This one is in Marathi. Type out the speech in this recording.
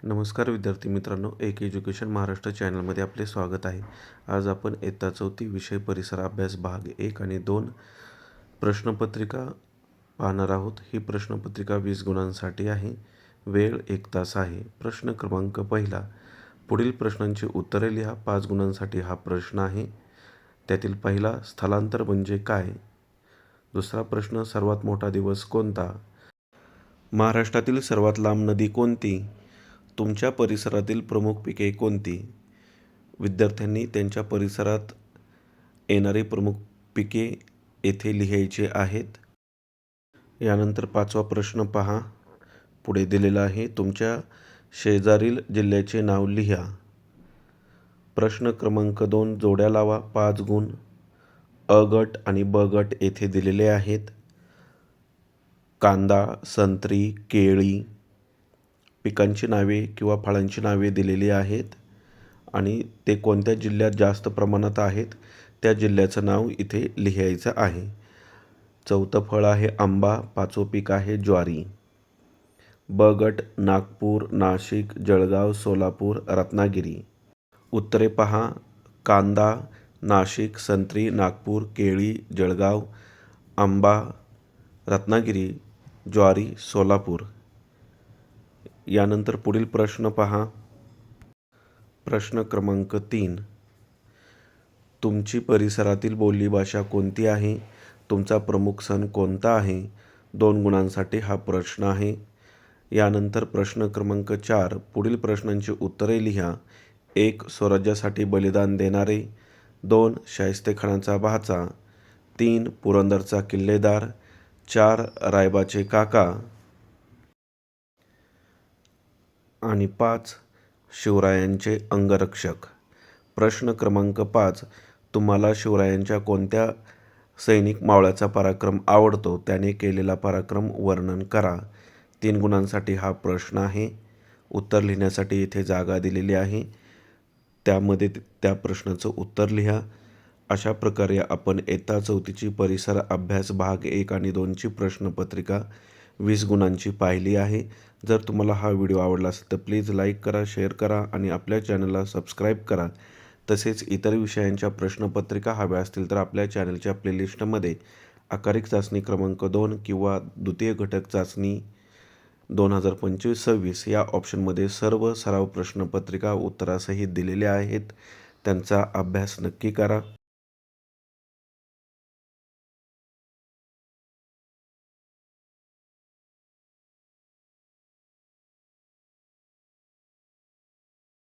नमस्कार विद्यार्थी मित्रांनो, एक एज्युकेशन महाराष्ट्र चॅनलमध्ये आपले स्वागत आहे. आज आपण इयत्ता 4थी विषय परिसर अभ्यास भाग 1 आणि 2 प्रश्नपत्रिका पाहणार आहोत. ही प्रश्नपत्रिका 20 गुणांसाठी आहे. वेळ 1 तास आहे. प्रश्न क्रमांक पहिला, पुढील प्रश्नांची उत्तरे लिहा. 5 गुणांसाठी हा प्रश्न आहे. त्यातील पहिला, स्थलांतर म्हणजे काय? दुसरा प्रश्न, सर्वात मोठा दिवस कोणता? महाराष्ट्रातील सर्वात लांब नदी कोणती? तुमच्या परिसरातील प्रमुख पिके कोणती? विद्यार्थ्यांनी त्यांच्या परिसरात येणारी प्रमुख पिके येथे लिहायची आहेत. यानंतर 5वा प्रश्न पहा. पुढे दिलेला आहे. तुमच्या शेजारील जिल्ह्याचे नाव लिहा. प्रश्न क्रमांक 2, जोड्या लावा. 5 गुण. अ गट आणि ब गट येथे दिलेले आहेत. कांदा, संत्री, केळी पिकांची नावे किंवा फळांची नावे दिलेली आहेत आणि ते कोणत्या जिल्ह्यात जास्त प्रमाणात आहेत त्या जिल्ह्याचं नाव इथे लिहायचं आहे. 4थं फळ आहे आंबा. 5वं पीक आहे ज्वारी. ब गट, नागपूर, नाशिक, जळगाव, सोलापूर, रत्नागिरी. उत्तरे पहा. कांदा, नाशिक, संत्री, नागपूर, केळी, जळगाव, आंबा, रत्नागिरी, ज्वारी, सोलापूर. यानंतर पुढील प्रश्न पहा. प्रश्न क्रमांक 3, तुमची परिसरातील बोलीभाषा कोणती आहे? तुमचा प्रमुख सण कोणता आहे? 2 गुणांसाठी हा प्रश्न आहे. यानंतर प्रश्न क्रमांक 4, पुढील प्रश्नांची उत्तरे लिहा. 1. स्वराज्यासाठी बलिदान देणारे. 2. शाहिस्तेखानाचा भाचा. 3. पुरंदरचा किल्लेदार. 4. रायबाचे काका. आणि 5. शिवरायांचे अंगरक्षक. प्रश्न क्रमांक 5, तुम्हाला शिवरायांच्या कोणत्या सैनिक मावळ्याचा पराक्रम आवडतो? त्याने केलेला पराक्रम वर्णन करा. 3 गुणांसाठी हा प्रश्न आहे. उत्तर लिहिण्यासाठी इथे जागा दिलेली आहे. त्यामध्ये त्या प्रश्नाचं उत्तर लिहा. अशा प्रकारे आपण इयत्ता 4थीची परिसर अभ्यास भाग 1 आणि 2ची प्रश्नपत्रिका 20 गुणांची पाहिली आहे. जर तुम्हाला हा व्हिडिओ आवडला असेल तर प्लीज लाईक करा, शेअर करा आणि आपल्या चॅनलला सबस्क्राईब करा. तसेच इतर विषयांच्या प्रश्नपत्रिका हव्या असतील तर आपल्या चॅनलच्या प्लेलिस्टमध्ये आकारिक चाचणी क्रमांक 2 किंवा द्वितीय घटक चाचणी 2025-26 या ऑप्शनमध्ये सर्व सराव प्रश्नपत्रिका उत्तरासहित दिलेल्या आहेत. त्यांचा अभ्यास नक्की करा.